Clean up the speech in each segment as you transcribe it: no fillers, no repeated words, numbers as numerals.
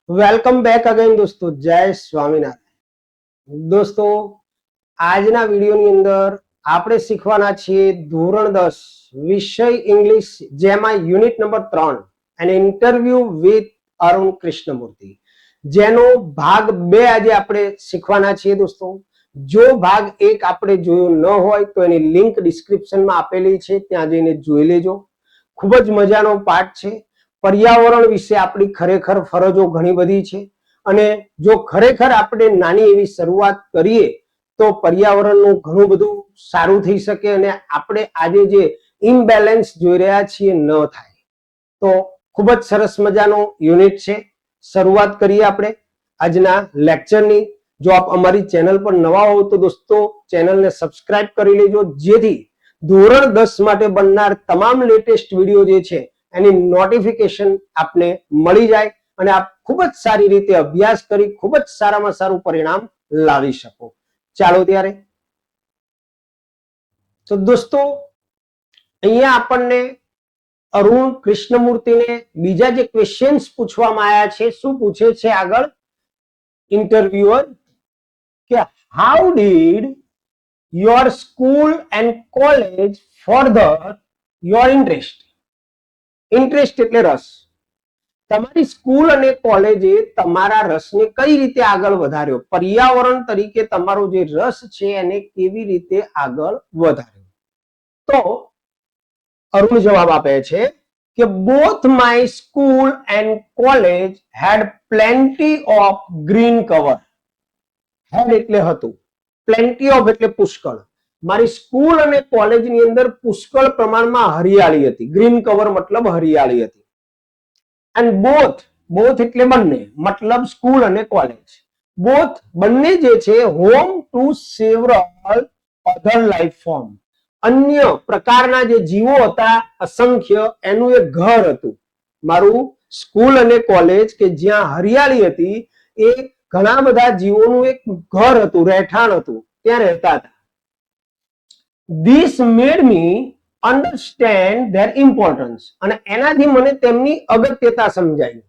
Welcome back again દોસ્તો. જય સ્વામિનારાયણ. દોસ્તો, આજના વિડીયોની અંદર આપણે શીખવાના છીએ ધોરણ 10 વિષય ઇંગ્લિશ, જેમાં યુનિટ નંબર 3 અને ઇન્ટરવ્યુ વિથ અરુણ કૃષ્ણમૂર્તિ, જેનો ભાગ 2 આજે આપણે શીખવાના છીએ દોસ્તો. જો ભાગ 1 આપણે જોયો ન હોય તો એની લિંક ડિસ્ક્રિપ્શનમાં આપેલી છે, ત્યાં જઈને જોઈ લેજો. ખૂબ જ મજાનો પાઠ છે. પર્યાવરણ વિશે આપણી ખરેખર ફરજો ઘણી બધી છે, અને જો ખરેખર આપણે નાની એવી શરૂઆત કરીએ તો પર્યાવરણનું ઘણું બધું સારું થઈ શકે અને આપણે આજે જે ઇમ્બેલેન્સ જોઈ રહ્યા છીએ ન થાય. તો ખૂબ જ સરસ મજાનો યુનિટ છે. શરૂઆત કરીએ આપણે આજના લેક્ચરની. જો આપ અમારી ચેનલ પર નવા હો તો દોસ્તો ચેનલને સબસ્ક્રાઇબ કરી લેજો, જેથી ધોરણ 10 માટે બનનાર તમામ લેટેસ્ટ વિડીયો જે છે એની નોટિફિકેશન આપને મળી જાય અને આપ ખૂબ જ સારી રીતે અભ્યાસ કરી ખૂબ જ સારામાં સારું પરિણામ લાવી શકો. ચાલો ત્યારે. તો દોસ્તો, અહીંયા આપણને અરુણ કૃષ્ણમૂર્તિને બીજા જે ક્વેશ્ચન્સ પૂછવામાં આવ્યા છે, શું પૂછે છે આગળ ઇન્ટરવ્યુઅર, કે how did your school and college further your interest. Interest એટલે રસ. તમારી સ્કૂલ અને કોલેજે તમારા રસને કઈ રીતે આગળ વધાર્યો, પર્યાવરણ તરીકે તમારો જે રસ છે એને કેવી રીતે આગળ વધાર્યો. તો અરુણ જવાબ આપે છે કે both my school and college had plenty of green cover. Had એટલે હતું, પ્લેન્ટી ઓફ એટલે પુષ્કળ. મારી સ્કૂલ અને કોલેજની અંદર પુષ્કળ પ્રમાણમાં હરિયાળી હતી. ગ્રીન કવર મતલબ હરિયાળી હતી. એન્ડ બોથ એટલે બંને, મતલબ સ્કૂલ અને કોલેજ. બોથ બંને જે છે home to several other life form, અન્ય પ્રકારના જે જીવો હતા અસંખ્ય, એનું એક ઘર હતું. મારું સ્કૂલ અને કોલેજ કે જ્યાં હરિયાળી હતી એ ઘણા બધા જીવોનું એક ઘર હતું, રહેઠાણ હતું, ત્યાં રહેતા હતા. This made me understand their importance, અને એનાથી મને તેમની અગત્યતા સમજાઈ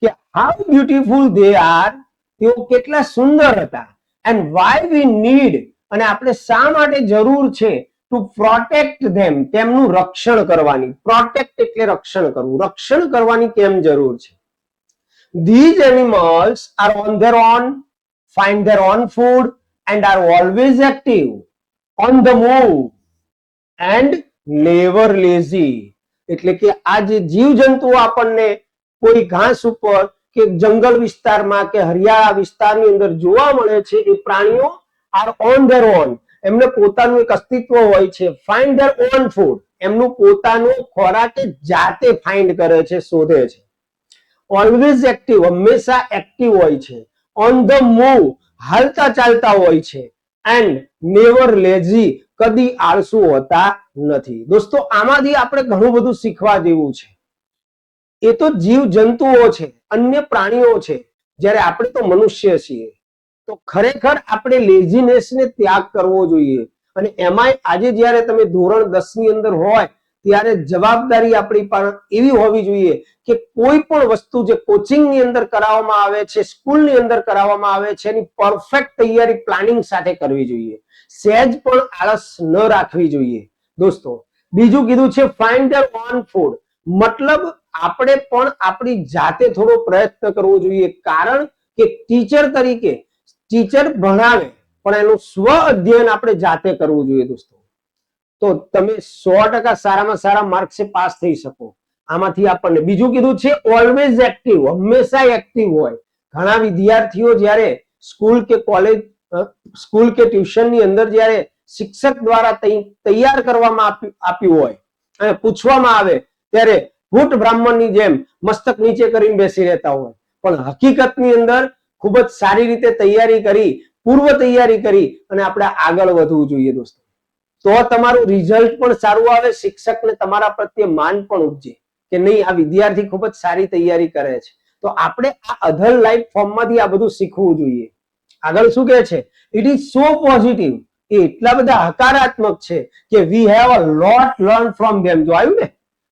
કે how beautiful they are, તેઓ કેટલા સુંદર હતા. and why we need, અને આપણે શા માટે જરૂર છે to protect them, તેમનું રક્ષણ કરવાની. પ્રોટેક્ટ એટલે રક્ષણ કરવું, રક્ષણ કરવાની કેમ જરૂર છે. These animals are on their own, find their own food and are always active, on the move and never lazy. એટલે કે આ જે જીવજંતુઓ આપણને કોઈ ઘાસ ઉપર કે જંગલ વિસ્તારમાં કે હરિયાળા વિસ્તારની અંદર જોવા મળે છે, એ પ્રાણીઓ આર ઓન ધેર ઓન, એમને પોતાનું એક અસ્તિત્વ હોય છે. ફાઇન્ડ ધેર ઓન ફૂડ, એમનું પોતાનું ખોરાક જાતે ફાઇન્ડ કરે છે, શોધે છે. ઓલવેઝ એક્ટિવ, હંમેશા એક્ટિવ હોય છે. ઓન ધ મૂવ, હાલતા ચાલતા હોય છે. એન્ડ નેવર લેઝી, કદી આળસુ હોતા નથી. દોસ્તો, આમાંથી આપણે ઘણું બધું શીખવા જેવું છે. એ તો જીવ જંતુઓ છે, અન્ય પ્રાણીઓ છે, જ્યારે આપણે તો મનુષ્ય છીએ. તો ખરેખર આપણે લેઝીનેસને ત્યાગ કરવો જોઈએ. અને એમાંય આજે જ્યારે તમે ધોરણ 10 ની અંદર હોય ત્યારે જવાબદારી આપણી પર એવી હોવી જોઈએ કે કોઈ પણ વસ્તુ જે કોચિંગની અંદર કરાવવામાં આવે છે, સ્કૂલની અંદર કરાવવામાં આવે છે, એની પરફેક્ટ તૈયારી પ્લાનિંગ સાથે કરવી જોઈએ. સહેજ પણ આળસ ન રાખવી જોઈએ. દોસ્તો, બીજું કીધું છે ફાઇન્ડ ધેર ઓન ફૂડ, મતલબ આપણે પણ આપણી જાતે થોડો પ્રયત્ન કરવો જોઈએ. કારણ કે ટીચર તરીકે ટીચર ભણાવે પણ એનું સ્વ અધ્યયન આપણે જાતે કરવું જોઈએ દોસ્તો. તો તમે 100% સારામાં સારા માર્ક્સે પાસ થઈ શકો. આમાંથી આપણને બીજું કીધું છે ઓલવેઝ એક્ટિવ, હંમેશા એક્ટિવ હોય. ઘણા વિદ્યાર્થીઓ જ્યારે સ્કૂલ કે કોલેજ, સ્કૂલ કે ટ્યુશનની અંદર જ્યારે શિક્ષક દ્વારા તૈયાર કરવામાં આપ્યું હોય અને પૂછવામાં આવે ત્યારે ભૂત બ્રાહ્મણની જેમ મસ્તક નીચે કરીને બેસી રહેતા હોય, પણ હકીકતની અંદર ખૂબ જ સારી રીતે તૈયારી કરી, પૂર્વ તૈયારી કરી અને આપણે આગળ વધવું જોઈએ દોસ્તો. તો તમારું રિઝલ્ટ પણ સારું આવે, શિક્ષકને તમારા પ્રત્યે માન પણ ઉપજે કે નહીં, આ વિદ્યાર્થી ખૂબ જ સારી તૈયારી કરે છે. તો આપણે આ અધર લાઈફ ફોર્મમાંથી આ બધું શીખવું જોઈએ. આગળ શું કહે છે, ઇટ ઇઝ સો પોઝિટિવ, એ એટલા બધા હકારાત્મક છે કે we have a lot learn from them. જો આવ્યું ને,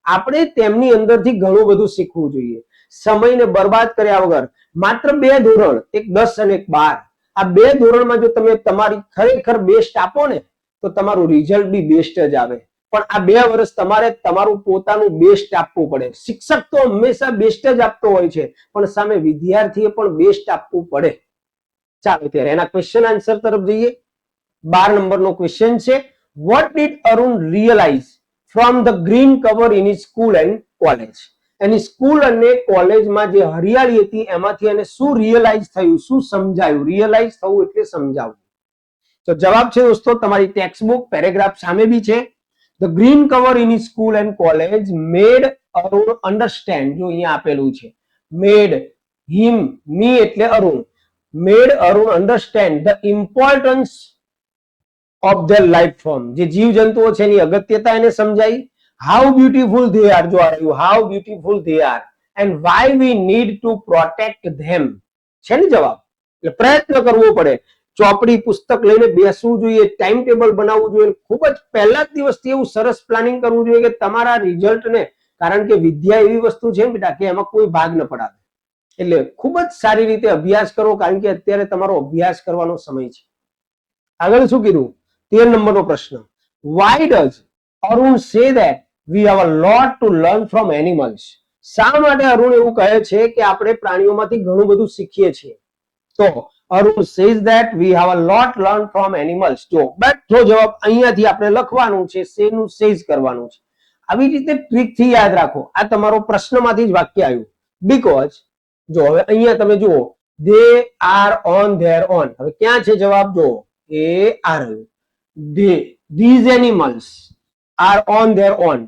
આપણે તેમની અંદરથી ઘણું બધું શીખવું જોઈએ. સમયને બરબાદ કર્યા વગર માત્ર 2 ધોરણ, એક 10 અને એક 12, આ 2 ધોરણમાં જો તમે તમારી ખરેખર બેસ્ટ આપો ને તો તમારું રિઝલ્ટ બી બેસ્ટ જ આવે. પણ આ 2 વર્ષ તમારે તમારું પોતાનું બેસ્ટ આપવું પડે. શિક્ષક તો હંમેશા બેસ્ટ જ આપતો હોય છે, પણ સામે વિદ્યાર્થીએ પણ બેસ્ટ આપવું પડે. ચાલો ત્યારે એના ક્વેશ્ચન આન્સર તરફ જઈએ. 12 નંબરનો ક્વેશ્ચન છે, what did Arun realise from the green cover in his school and college? એની સ્કૂલ અને કોલેજમાં જે હરિયાળી હતી એમાંથી એને શું રિયલાઇઝ થયું, શું સમજાયું? રિયલાઇઝ થવું એટલે સમજાવવું. તો જવાબ છે દોસ્તો તમારી ટેક્સ્ટ બુક પેરેગ્રાફ સામે બી છે. The green cover in his school and college made Arun understand, જો અહીંયા આપેલું છે મેડ હિમ, મી એટલે Arun, made Arun understand the importance of their life form, જે જીવજંતુઓ છે એની અગત્યતા એને સમજાઈ. હાઉ બ્યુટીફુલ ધે આર, જો આ રહ્યું how beautiful they are, and why we need to protect them, છે ને જવાબ. એટલે પ્રયત્ન કરવો પડે, ચોપડી પુસ્તક લઈને બેસવું જોઈએ, ટાઈમ ટેબલ બનાવવું જોઈએ, ખૂબ જ પહેલા જ દિવસથી એવું સરસ પ્લાનિંગ કરવું જોઈએ કે તમારા રિઝલ્ટને, કારણ કે વિદ્યા એવી વસ્તુ છે બેટા કે એમાં કોઈ ભાગ ન પડાવે, એટલે ખૂબ જ સારી રીતે અભ્યાસ કરો, કારણ કે અત્યારે તમારો અભ્યાસ કરવાનો સમય છે. આગળ શું કીધું? 13 નંબરનો પ્રશ્ન, why does Arun say that we have a lot to learn from animals? શા માટે અરુણ એવું કહે છે કે આપણે પ્રાણીઓમાંથી ઘણું બધું શીખીએ છીએ? તો Arun says that we have a lot learn from animals. જો બેઠો જવાબ અહીંયાથી આપણે લખવાનું છે, સેનું સેઝ કરવાનું છે. આવી રીતે ટ્રીકથી યાદ રાખો. આ તમારો પ્રશ્નમાંથી જ વાક્ય આવ્યું. બીકોઝ જો હવે અહીંયા તમે જુઓ, they are on their own. હવે ક્યાં છે જવાબ? જો એ આ રહ્યું, these animals are on their own,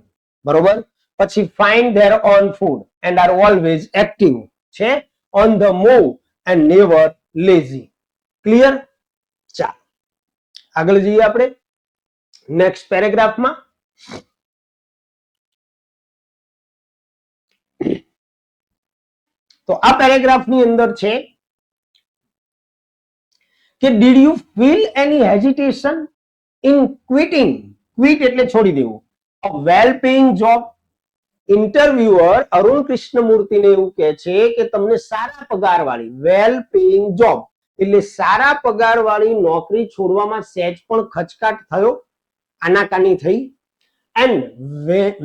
બરોબર. પછી find their own food and are always active, છે on the move and never lazy. Clear? ચાલો આગળ જઈએ આપણે નેક્સ્ટ પેરેગ્રાફમાં. તો આ પેરેગ્રાફની અંદર છે કે did you feel any hesitation in ક્વિટિંગ? Quit એટલે છોડી દેવું. અ વેલ પેઇંગ જોબ. ઇન્ટરવ્યુઅર અરુણ કૃષ્ણમૂર્તિને એવું કહે છે કે તમને સારા પગારવાળી, વેલ પેઇંગ જોબ એટલે સારા પગારવાળી નોકરી છોડવામાં સહેજ પણ ખચકાટ થયો, આનાકાની થઈ? And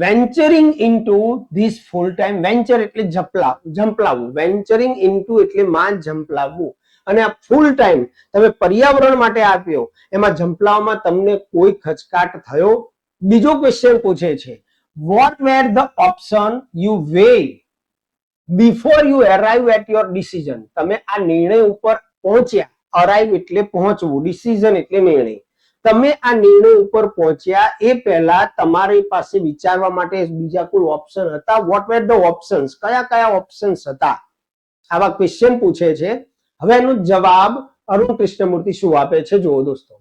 venturing into this full time, venture એટલે ઝંપલાવવું, વેન્ચરિંગ ઇનટુ એટલે માં ઝંપલાવવું, અને આ ફૂલ ટાઈમ તમે પર્યાવરણ માટે આપ્યો, એમાં ઝંપલાવવામાં તમને કોઈ ખચકાટ થયો? બીજો ક્વેશ્ચન પૂછે છે, what were the option you weighed before you arrive at your decision? તમે આ નિર્ણય ઉપર પહોંચ્યા, arrive એટલે પહોંચવું, decision એટલે નિર્ણય. તમે આ નિર્ણય ઉપર પહોંચ્યા એ પહેલા તમારી પાસે વિચારવા માટે બીજા કોઈ ઓપ્શન હતા? what were the options? કયા કયા ઓપ્શન્સ હતા? આવા ક્વેશ્ચન પૂછે છે. હવે એનો જવાબ અરુણ કૃષ્ણમૂર્તિ શું આપે છે જુઓ દોસ્તો,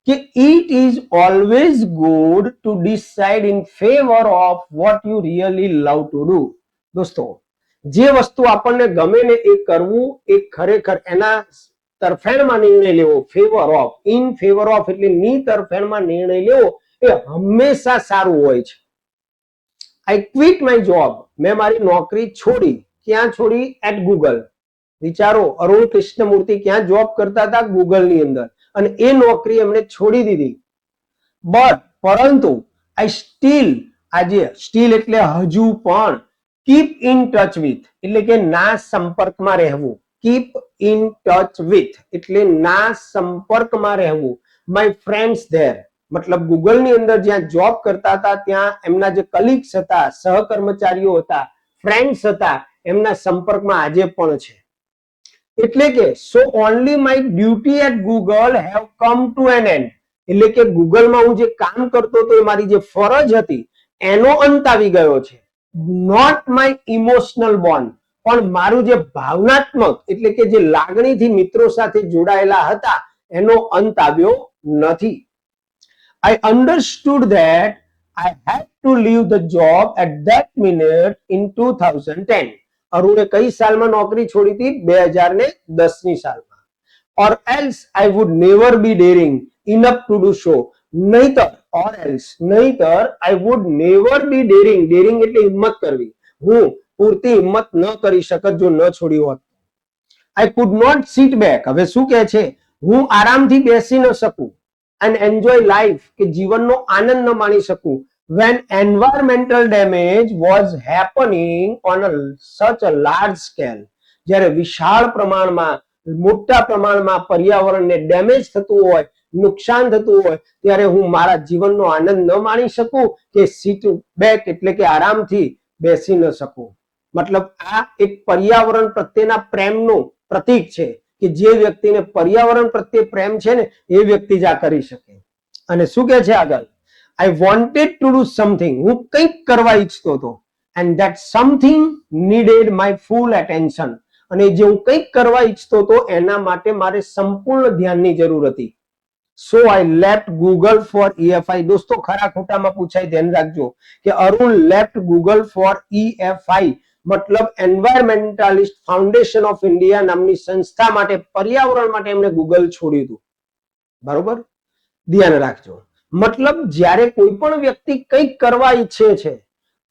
કે it is always good to decide in favor of what you really love to do. દોસ્તો જે વસ્તુ આપણને ગમે ને એ કરવું, એ ખરેખર એના તરફેણમાં નિર્ણય લેવો, favour of, in favour of એટલે ની તરફેણમાં નિર્ણય લેવો એ હંમેશા સારું હોય છે. આઈ ક્વિટ માય જોબ, મેં મારી નોકરી છોડી. ક્યાં છોડી? At Google. વિચારો, અરુણ કૃષ્ણમૂર્તિ ક્યાં જોબ કરતા હતા? ગૂગલની અંદર, અને એ નોકરી એમણે છોડી દીધી. બટ પરંતુ આઈ સ્ટીલ, આજે સ્ટીલ એટલે હજુ પણ, કીપ ઇન ટચ વિથ એટલે કે ના સંપર્કમાં રહેવું, કીપ ઇન ટચ વિથ એટલે ના સંપર્કમાં રહેવું, માય ફ્રેન્ડ્સ ધેર મતલબ ગૂગલની અંદર જ્યાં જોબ કરતા હતા ત્યાં એમના જે કલીગ્સ હતા, સહકર્મચારીઓ હતા, ફ્રેન્ડ્સ હતા, એમના સંપર્કમાં આજે પણ છે. એટલે કે so only my duty at Google have come to an end, એટલે કે ગૂગલમાં હું જે કામ કરતો હતો એ મારી જે ફરજ હતી એનો અંત આવી ગયો છે. નોટ માય ઇમોશનલ બોન્ડ, પણ મારું જે ભાવનાત્મક એટલે કે જે લાગણીથી મિત્રો સાથે જોડાયેલા હતા એનો અંત આવ્યો નથી. I understood that I had to leave the job at that minute in 2010. અરુણે કઈ સાલમાં નોકરી છોડી હતી? 2010ની સાલમાં. Or else I would never be daring enough to do so. નહીતર, or else, નહીતર I would never be daring, daring એટલે હિંમત કરવી, હું પૂરતી હિંમત ન કરી શકત જો ન છોડી હોત. I could not sit back. હવે શું કહે છે? હું આરામથી બેસી ન શકું and enjoy life, કે જીવનનો આનંદ ન માણી શકું when environmental damage was happening on such a large scale. જ્યારે વિશાળ પ્રમાણમાં, મોટા પ્રમાણમાં પર્યાવરણને ડેમેજ થતું હોય, નુકસાન થતું હોય, ત્યારે હું મારા જીવનનો આનંદ ન માણી શકું કે સીટ બેક એટલે કે આરામથી બેસી ન શકું. મતલબ આ એક પર્યાવરણ પ્રત્યેના પ્રેમનું પ્રતીક છે કે જે વ્યક્તિને પર્યાવરણ પ્રત્યે પ્રેમ છે ને એ વ્યક્તિ જ આ કરી શકે. અને શું કહે છે આગળ? I wanted to do something. હું કંઈક કરવા ઈચ્છતો હતો. And that something needed my full attention. અને જે હું કંઈક કરવા ઈચ્છતો હતો એના માટે મારે સંપૂર્ણ ધ્યાનની જરૂર હતી. So I left Google for EFI. દોસ્તો ખરા ખોટામાં પૂછાય, ધ્યાન રાખજો કે Arun left Google for EFI મતલબ એન્વાયરમેન્ટાલિસ્ટ ફાઉન્ડેશન ઓફ ઇન્ડિયા નામની સંસ્થા માટે, પર્યાવરણ માટે એમણે ગૂગલ છોડ્યું હતું. બરોબર, ધ્યાન રાખજો. મતલબ જ્યારે કોઈ પણ વ્યક્તિ કંઈક કરવા ઈચ્છે છે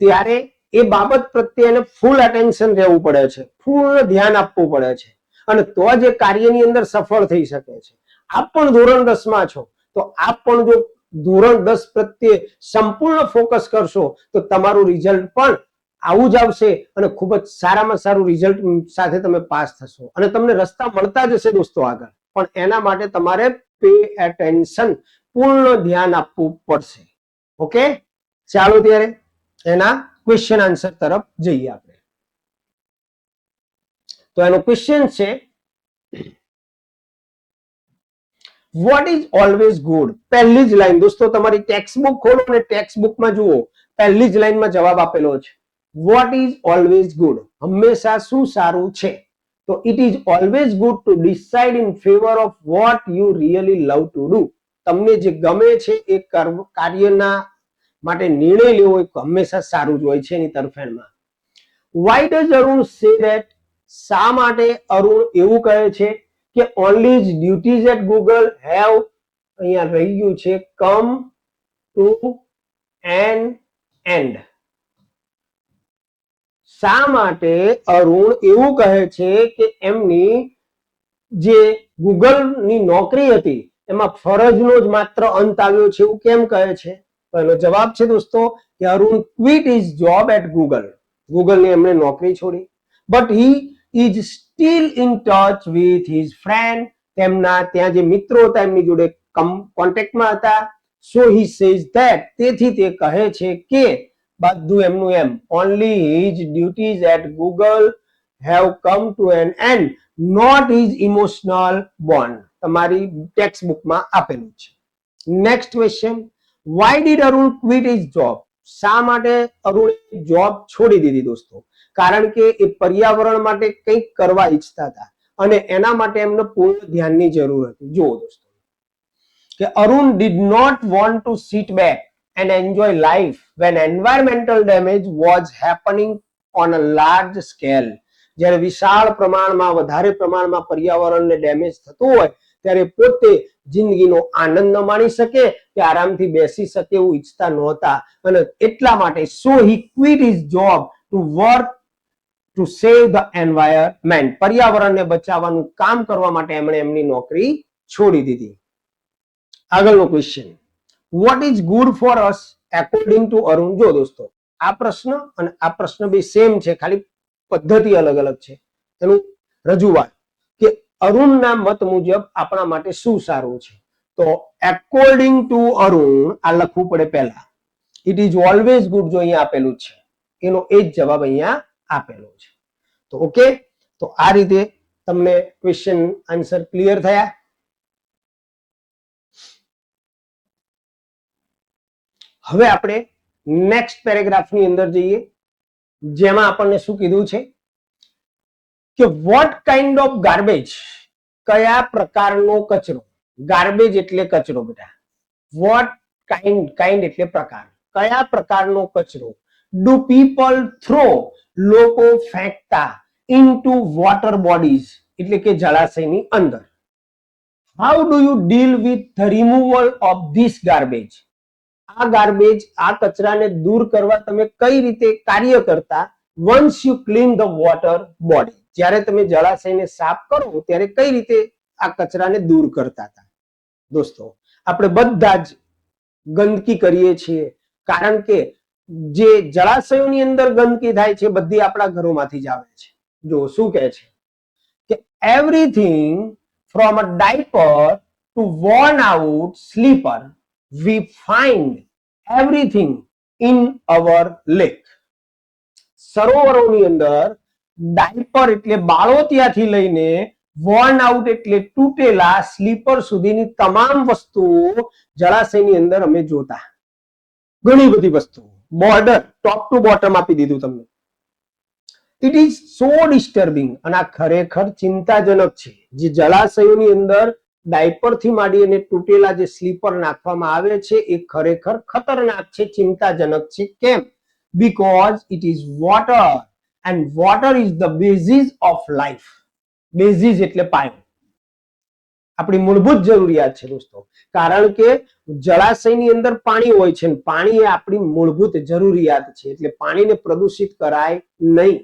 ત્યારે એ બાબત પ્રત્યે એને ફૂલ અટેન્શન રહેવું પડે છે, પૂર્ણ ધ્યાન આપવું પડે છે, અને તો જ એ કાર્યની અંદર સફળ થઈ શકે છે. આપ પણ ધોરણ 10 માં છો તો આપ પણ જો ધોરણ 10 પ્રત્યે સંપૂર્ણ ફોકસ કરશો તો તમારું રિઝલ્ટ પણ આવું જ આવશે અને ખૂબ જ સારામાં સારું રિઝલ્ટ સાથે તમે પાસ થશો અને તમને રસ્તા મળતા જશે દોસ્તો આગળ. પણ એના માટે તમારે પે એટેન્શન, પૂર્ણ ધ્યાન આપવું પડશે. ઓકે, ચાલો ત્યારે એના ક્વેશ્ચન આન્સર તરફ જઈએ આપણે. તો એનો ક્વેશ્ચન છે, વોટ ઇઝ ઓલવેઝ ગુડ? પહેલી જ લાઈન દોસ્તો, તમારી ટેક્સ્ટ બુક ખોલો અને ટેક્સ્ટ બુકમાં જુઓ, પહેલી જ લાઈનમાં જવાબ આપેલો છે. What is always good? હંમેશા શું સારું છે? તો it is always good to decide in favour of what you really love to do. તમને જે ગમે છે એ કાર્યના માટે નિર્ણય લેવો એ હંમેશા સારું જ હોય છે એની તરફેણમાં. Why does Arun say that? શા માટે અરુણ એવું કહે છે કે ઓનલી જ ડ્યુટીઝ એટ ગૂગલ હેવ, અહીંયા રહી ગયું છે, કમ ટુ એન એન્ડ. શા માટે અરુણ એવું કહે છે કે એમની જે ગૂગલની નોકરી હતી એમાં ફરજનો જ માત્ર અંત આવ્યો છે, એવું કેમ કહે છે? તો એનો જવાબ છે દોસ્તો કે Arun quit his job at Google. ગૂગલની એમણે નોકરી છોડી. But he is still in touch with his friend. તેમના ત્યાં જે મિત્રો હતા એમની જોડે કોન્ટેક્ટમાં હતા. સો હી સેઝ ધેટ, તેથી તે કહે છે કે બધું એમનું એમ, only his duties at Google have come to an end, not his emotional bond. તમારી ટેક્સ્ટ બુકમાં આપેલું છે. Next question, why did Arun quit his job? શા માટે અરુણે જોબ છોડી દીધી દોસ્તો? કારણ કે એ પર્યાવરણ માટે કંઈક કરવા ઈચ્છતા હતા અને એના માટે એમને પૂર્ણ ધ્યાનની જરૂર હતી. જુઓ દોસ્તો કે Arun did not want to sit back and enjoy life when environmental damage was happening on a large scale. જ્યારે વિશાળ પ્રમાણમાં, વધારે પ્રમાણમાં પર્યાવરણને ડેમેજ થતું હોય ત્યારે પોતે જિંદગીનો આનંદ ન માણી શકે કે આરામથી બેસી શકે એવું ઈચ્છતા નહોતા અને એટલા માટે so he quit his job to work to save the environment. પર્યાવરણને બચાવવાનું કામ કરવા માટે એમણે એમની નોકરી છોડી દીધી. આગળનો question, what is good for us according to Arun? જો દોસ્તો આ પ્રશ્ન અને આ પ્રશ્ન બે સેમ છે, ખાલી પદ્ધતિ અલગ અલગ છે. એનું રજૂઆત કે અરુણના મત મુજબ આપણા માટે શું સારું છે. તો એકોર્ડિંગ ટુ અરુણ આ લખવું પડે પહેલા. ઇટ ઇઝ ઓલવેઝ ગુડ જો અહીંયા આપેલું છે એનો એ જ જવાબ અહીંયા આપેલો છે. તો ઓકે, તો આ રીતે તમને ક્વેશ્ચન આન્સર ક્લિયર થયા. હવે આપણે નેક્સ્ટ પેરેગ્રાફની અંદર જઈએ જેમાં આપણને શું કીધું છે કે વોટ કાઇન્ડ ઓફ ગાર્બેજ? કયા પ્રકારનો કચરો? ગાર્બેજ એટલે કચરો બેટા. વોટ કાઇન્ડ એટલે પ્રકાર. કયા પ્રકારનો કચરો ડુ પીપલ થ્રો? લોકો ફેંકતા ઇનટુ વોટર બોડીઝ એટલે કે જળાશયની અંદર. How do you deal with the removal of this garbage? આ ગાર્બેજ, આ કચરાને દૂર કરવા તમે કઈ રીતે કાર્ય કરતા once you clean the water body. જ્યારે તમે જળાશયને સાફ કરો ત્યારે કઈ રીતે આ કચરાને દૂર કરતા હતા? દોસ્તો, આપણે બધા જ ગંદકી કરીએ છીએ, કારણ કે જે જળાશયોની અંદર ગંદકી થાય છે બધી આપણા ઘરોમાંથી જ આવે છે. જો શું કહે છે કે everything from a diaper to worn out sleeper we find everything in our lake. સરોવરોની અંદર ડાયપર એટલે બાળોતિયાથી લઈને worn out એટલે તૂટેલા સ્લીપર સુધીની તમામ વસ્તુઓ જળાશયની અંદર અમે જોતા. ઘણી બધી વસ્તુઓ, બોર્ડર ટોપ ટુ બોટમ આપી દીધું તમને. ઇટ ઇઝ સો ડિસ્ટર્બિંગ, અને આ ખરેખર ચિંતાજનક છે. જે જળાશયોની અંદર ડાયપરથી માંડી અને તૂટેલા જે સ્લીપર નાખવામાં આવે છે એ ખરેખર ખતરનાક છે, ચિંતાજનક છે. કેમ? Because it is water and water is the basis of life. Basis એટલે પાયો, આપણી મૂળભૂત જરૂરિયાત છે દોસ્તો. કારણ કે જળાશયની અંદર પાણી હોય છે, પાણી એ આપણી મૂળભૂત જરૂરિયાત છે, એટલે પાણીને પ્રદૂષિત કરાય નહીં.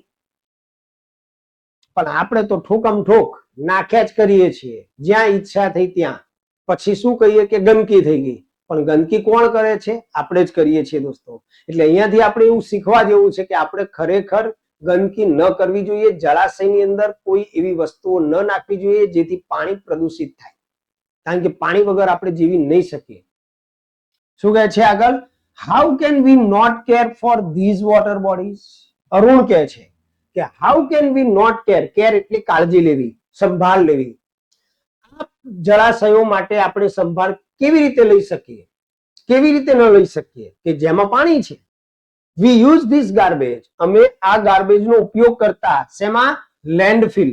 પણ આપણે તો ઠોકમ ઠોક નાખ્યા જ કરીએ છીએ, જ્યાં ઈચ્છા થઈ ત્યાં. પછી શું કહીએ કે ગંદકી થઈ ગઈ, પણ ગંદકી કોણ કરે છે? આપણે જ કરીએ છીએ દોસ્તો. એટલે અહીંયાથી આપણે એવું શીખવા જેવું છે કે આપણે ખરેખર ગંદકી ન કરવી જોઈએ. જળાશયની અંદર કોઈ એવી વસ્તુઓ ન નાખવી જોઈએ જેથી પાણી પ્રદૂષિત થાય, કારણ કે પાણી વગર આપણે જીવી નહીં શકીએ. શું કહે છે આગળ? How can we not care for these water bodies? Arun કહે છે કે how can we not care, care એટલે કાળજી લેવી, સંભાળ લેવી. આ જળાશયો માટે આપણે સંભાળ કેવી રીતે લઈ શકીએ? કેવી રીતે ન લઈ શકીએ? કે જેમાં પાણી છે. We use this garbage, અમે આ ગાર્બેજ નો ઉપયોગ કરતા શેમાં? લેન્ડફિલ,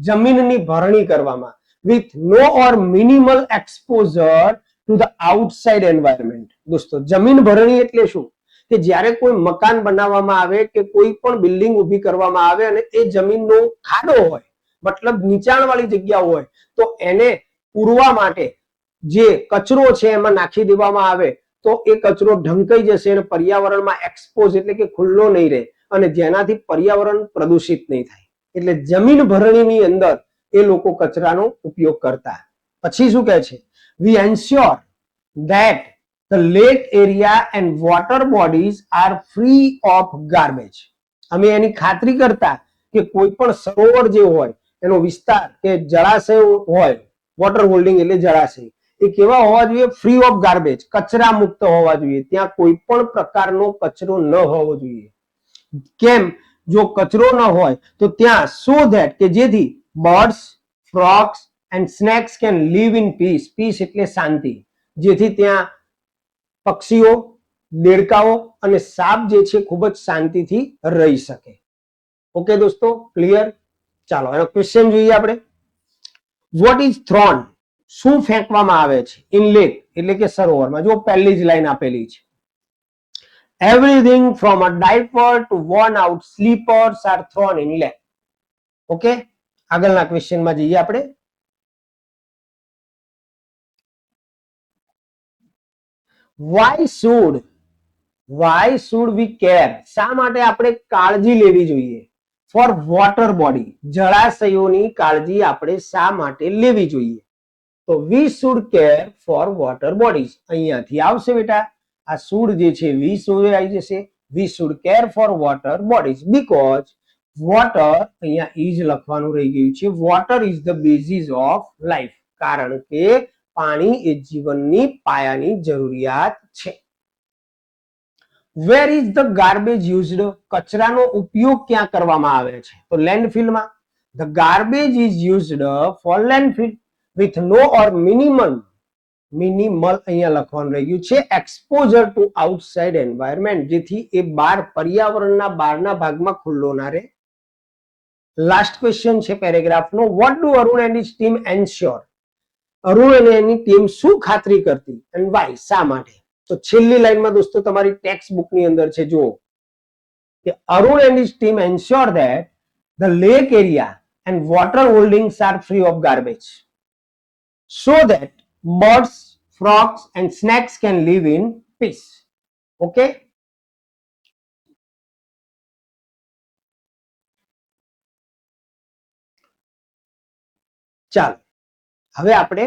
જમીનની ભરણી કરવામાં, with no or minimal exposure to the outside environment. દોસ્તો, જમીન ભરણી એટલે શું? કે જ્યારે કોઈ મકાન બનાવવામાં આવે કે કોઈ પણ બિલ્ડિંગ ઊભી કરવામાં આવે અને એ જમીનનો ખાડો હોય, મતલબ નીચાણવાળી જગ્યા હોય, તો એને પૂરવા માટે જે કચરો છે એમાં નાખી દેવામાં આવે તો એ કચરો ઢંકાઈ જશે અને પર્યાવરણમાં એક્સપોઝ એટલે કે ખુલ્લો નહીં રહે, અને જેનાથી પર્યાવરણ પ્રદૂષિત નહીં થાય. એટલે જમીન ભરણીની અંદર એ લોકો કચરાનો ઉપયોગ કરતા. પછી શું કહે છે? We ensure that the lake area and water bodies are free of garbage. અમે એની ખાતરી કરતા કે કોઈ પણ સરોવર જે હોય એનો વિસ્તાર કે જળાશય હોય, વોટર હોલ્ડિંગ એટલે જળાશય, એ કેવા હોવા જોઈએ? ફ્રી ઓફ ગાર્બેજ, કચરા મુક્ત હોવા જોઈએ. ત્યાં કોઈ પણ પ્રકારનો કચરો ન હોવો જોઈએ. કેમ? જો કચરો ન હોય તો ત્યાં સો ધેટ કે જેથી birds, frogs and snakes can live in peace. Peace એટલે શાંતિ, જેથી ત્યાં પક્ષીઓ, દેડકાઓ અને સાપ જે છે ખૂબ જ શાંતિથી રહી શકે. ઓકે દોસ્તો, ક્લિયર? ચાલો એનો ક્વેશ્ચન જોઈએ આપણે. What is thrown? શું ફેંકવામાં આવે છે? ઇન લેક એટલે કે સરોવરમાં. જો પહેલી જ લાઈન આપેલી છે, everything from a diaper to worn out sleepers are thrown in lake. Okay, આગળના ક્વેશ્ચનમાં જઈએ આપણે. why should we care? શા માટે આપણે કાળજી લેવી જોઈએ? ફોર વોટર બોડી, જળાશયોની કાળજી આપણે શા માટે લેવી જોઈએ? તો વી should care for water bodies. અહીંયાથી આવશે બેટા, આ શુડ જે છે વી શુડ આવી જશે. We should care for water bodies because water, અહીંયા ઇઝ લખવાનું રહી ગયું છે, water is the basis of life. કારણ કે પાણી એ જીવનની પાયાની જરૂરિયાત છે. Where is the garbage used? કચરાનો ઉપયોગ ક્યાં કરવામાં આવે છે? તો લેન્ડફિલમાં. The garbage is used for landfill with no or minimal અહીંયા લખવાનું રહી ગયું છે, exposure to outside environment, જેથી એ બહાર પર્યાવરણના બહારના ભાગમાં ખુલ્લો ના રહે. લાસ્ટ ક્વેશ્ચન છે પેરેગ્રાફનો. what do Arun and his team ensure? Arun અને એની ટીમ શું ખાતરી કરતી and why? શા માટે? તો છેલ્લી લાઈનમાં દોસ્તો તમારી ટેક્સ્ટ બુકની અંદર છે, જુઓ કે Arun and his team ensure that the lake area and water holdings are free of garbage, so that birds, frogs and snakes can live in peace. Okay, ચાલો હવે આપણે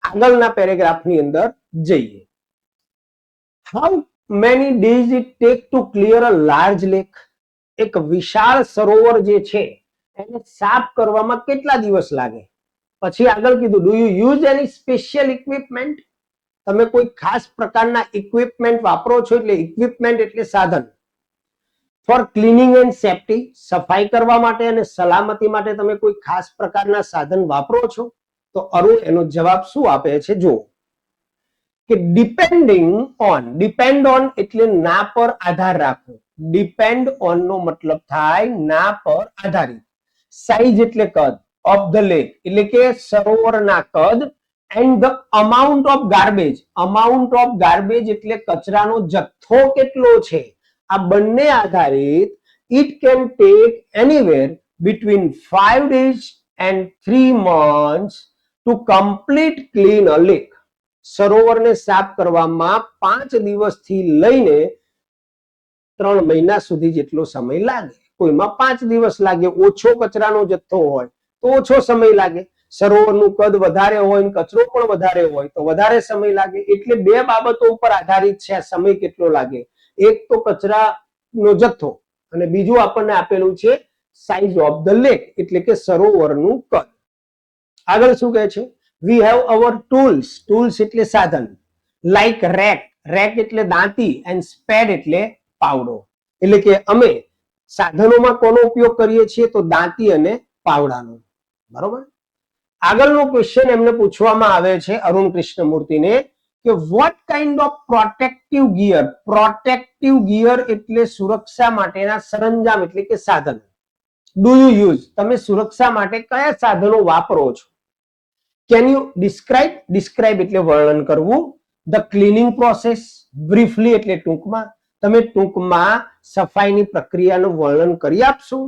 આગળના પેરેગ્રાફની અંદર જઈએ. How many days it take to clear a large lake? એક વિશાળ સરોવર જે છે એને સાફ કરવામાં કેટલા દિવસ લાગે? પછી આગળ કીધું do you use any special equipment? તમે કોઈ ખાસ પ્રકારના ઇક્વિપમેન્ટ વાપરો છો? એટલે ઇક્વિપમેન્ટ એટલે સાધન. ફોર ક્લીનિંગ એન્ડ સેફ્ટી, સફાઈ કરવા માટે અને સલામતી માટે તમે કોઈ ખાસ પ્રકારના સાધન વાપરો છો? તો અરુણ એનો જવાબ શું આપે છે જો કે ડિપેન્ડિંગ ઓન. ડિપેન્ડ ઓન એટલે ના પર આધાર રાખવો. ડિપેન્ડ ઓન નો મતલબ થાય ના પર આધારિત. સાઈઝ એટલે કદ ઓફ ધ લેક એટલે કે સરોવરના કદ. And the amount of garbage. Amount of garbage એટલે કચરાનો જથ્થો કેટલો છે. આ બંને આધારિત it can take anywhere between 5 days and 3 months to complete clean a lake. સરોવરને સાફ કરવામાં 5 દિવસથી લઈને 3 મહિના સુધી જેટલો સમય લાગે. કોઈમાં 5 દિવસ લાગે. ઓછો કચરાનો જથ્થો હોય તો ઓછો સમય લાગે. સરોવરનું કદ વધારે હોય ને કચરો પણ વધારે હોય તો વધારે સમય લાગે. એટલે બે બાબતો ઉપર આધારિત છે આ સમય કેટલો લાગે. એક તો કચરાનો જથ્થો અને બીજું આપણને આપેલું છે સાઇઝ ઓફ ધ લેક એટલે કે સરોવરનું કદ. આગળ શું કહે છે? We have our tools. Tools એટલે સાધન. Like rack. રેક એટલે દાંતી એન્ડ સ્પેડ એટલે પાવડો. એટલે કે અમે સાધનોમાં કોનો ઉપયોગ કરીએ છીએ? તો દાંતી અને પાવડાનો. બરોબર. આગળનો ક્વેશ્ચન એમને પૂછવામાં આવે છે અરુણ કૃષ્ણમૂર્તિને કે what kind of protective gear. Protective gear એટલે સુરક્ષા માટેના સરંજામ એટલે કે સાધન. Do you use. તમે સુરક્ષા માટે કયા સાધનો વાપરો છો? Can you describe. ડિસ્ક્રાઇબ એટલે વર્ણન કરવું. The cleaning process. બ્રીફલી એટલે ટૂંકમાં. તમે ટૂંકમાં સફાઈની પ્રક્રિયાનું વર્ણન કરી આપશો?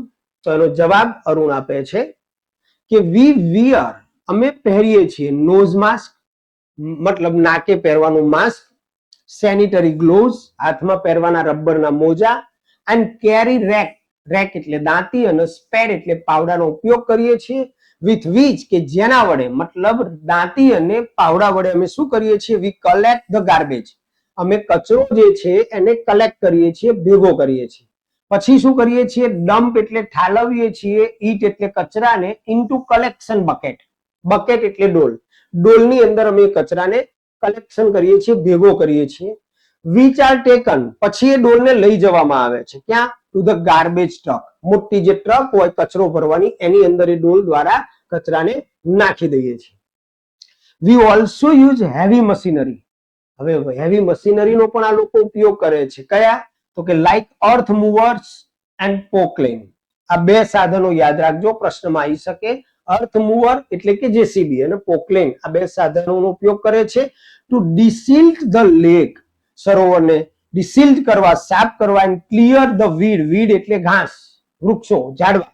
તો એનો જવાબ અરુણ આપે છે કે વી વિયર. અમે પહેરીએ છીએ નોઝ માસ્ક મતલબ નાકે પહેરવાનું માસ્ક. સેનિટરી ગ્લોવ્સ હાથમાં પહેરવાના રબરના મોજા. And carry rack. રેક એટલે દાંતી અને સ્પેડ એટલે પાવડાનો ઉપયોગ કરીએ છીએ. વિથ વીચ કે જેના વડે મતલબ દાંતી અને પાવડા વડે અમે શું કરીએ છીએ? વી કલેક્ટ ધ ગાર્બેજ. અમે કચરો જે છે એને કલેક્ટ કરીએ છીએ, ભેગો કરીએ છીએ. પછી શું કરીએ છીએ? ડમ્પ એટલે ઠાલવીએ છીએ. ઈટ એટલે કચરાને ઇન્ટુ કલેક્શન બકેટ. બકેટ એટલે ડોલ. ડોલની અંદર અમે કચરાને કલેક્શન કરીએ છીએ, ભેગો કરીએ છીએ. Which are taken. પછી એ ડોલને લઈ જવામાં આવે છે. ક્યાં? To the garbage truck. મોટી જે ટ્રક હોય કચરો ભરવાની એની અંદર એ ડોલ દ્વારા કચરાને નાખી દઈએ છીએ. We also use heavy machinery. હવે હેવી મશીનરીનો પણ આ લોકો ઉપયોગ કરે છે. કયા? તો કે like earth movers and Poclain. આ બે સાધનો યાદ રાખજો, પ્રશ્નમાં આવી શકે. અર્થ મૂવર એટલે કે જેસીબી અને પોકલેન આ બે સાધનોનો ઉપયોગ કરે છે ટુ ડિસિલ્ટ ધ લેક. સરોવરને ડિસિલ્ટ કરવા, સાફ કરવા. And clear the weed. Weed એટલે ઘાસ, વૃક્ષો, ઝાડવા.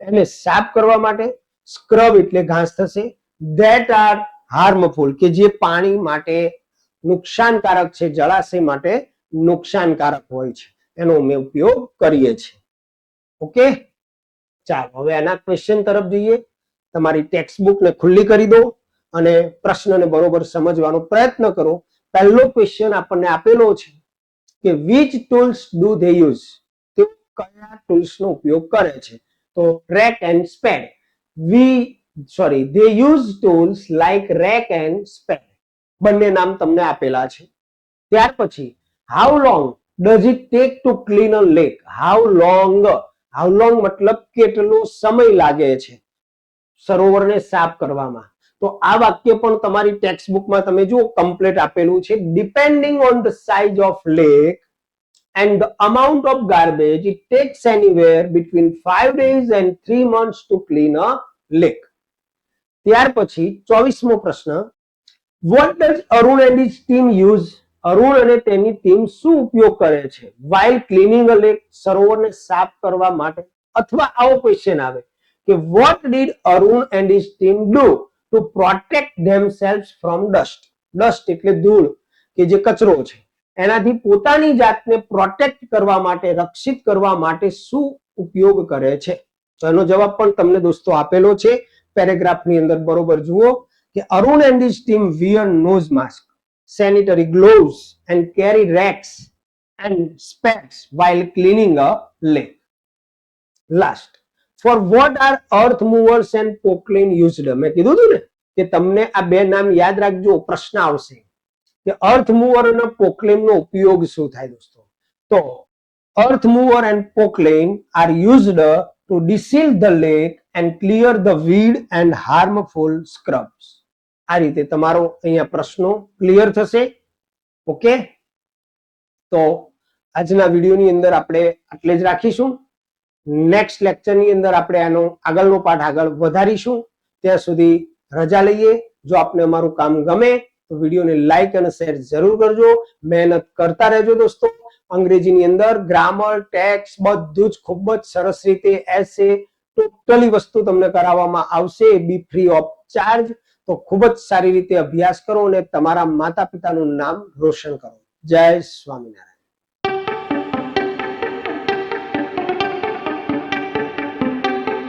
એને સાફ કરવા માટે. સ્ક્રબ એટલે ઘાસ થશે. ધેટ આર હાર્મફુલ કે જે પાણી માટે નુકસાનકારક છે, જળાશય માટે નુકસાનકારક હોય છે, એનો અમે ઉપયોગ કરીએ છીએ. ઓકે, ચાલો હવે આના ક્વેશ્ચન તરફ જઈએ. તમારી ટેક્સ્ટ બુકને ખુલ્લી કરી દો અને પ્રશ્નને બરોબર સમજવાનો પ્રયત્ન કરો. પહેલો ક્વેશ્ચન આપણને આપેલો છે કે which tools do they use? તે કયા ટૂલ્સનો ઉપયોગ કરે છે? તો rake and spade. they use tools like rack and spade. બંને નામ તમને આપેલા છે. ત્યાર પછી how long does it take to clean a lake? how long મતલબ કેટલો સમય લાગે છે સરોવરને સાફ કરવામાં. તો આ વાક્ય પણ તમારી ટેક્સ્ટ બુકમાં તમે જુઓ કમ્પ્લીટ આપેલું છે. Depending on the size of lake and the amount of garbage, it takes anywhere between 5 days and 3 months to clean a lake. ત્યાર પછી 24મો પ્રશ્ન. What does Arun and his team use? Arun અને તેની ટીમ શું ઉપયોગ કરે છે while cleaning a lake? સરોવરને સાફ કરવા માટે. અથવા આવો ક્વેશ્ચન આવે કે what did Arun and his team do to protect themselves from dust? dust એટલે ધૂળ કે જે કચરો છે એનાથી પોતાની જાતને પ્રોટેક્ટ કરવા માટે, રક્ષિત કરવા માટે શું ઉપયોગ કરે છે? તો એનો જવાબ પણ તમને દોસ્તો આપેલો છે. પેરેગ્રાફની અંદર બરોબર જુઓ કે Arun and his team wear nose mask, sanitary gloves and carry rakes and spades while cleaning a lake. Last, for what are earth movers and Poclain used? મેં કીધું હતું ને કે તમને આ બે નામ યાદ રાખજો, પ્રશ્ન આવશે કે અર્થ મૂવર અને પોકલેન નો ઉપયોગ શું થાય દોસ્તો. તો earth mover and Poclain are used to deseal the lake and clear the weed and harmful scrubs. આ રીતે તમારો અહીંયા પ્રશ્નો ક્લિયર થશે. ઓકે, તો આજના વિડીયોની અંદર આપણે આટલે જ રાખીશું. નેક્સ્ટ લેક્ચરની અંદર આપણે આનો આગળનો પાઠ આગળ વધારીશું. ત્યાં સુધી રજા લઈએ. જો આપને અમારું કામ ગમે તો વિડીયોને લાઈક અને શેર જરૂર કરજો. મહેનત કરતા રહેજો દોસ્તો. અંગ્રેજીની અંદર ગ્રામર, ટેક્સ બધું જ ખૂબ જ સરસ રીતે એસે ટોટલી વસ્તુ તમને કરાવવામાં આવશે, બી ફ્રી ઓફ ચાર્જ. તો ખૂબ જ સારી રીતે અભ્યાસ કરો અને તમારા માતા પિતાનું નામ રોશન કરો. જય સ્વામિનારાયણ.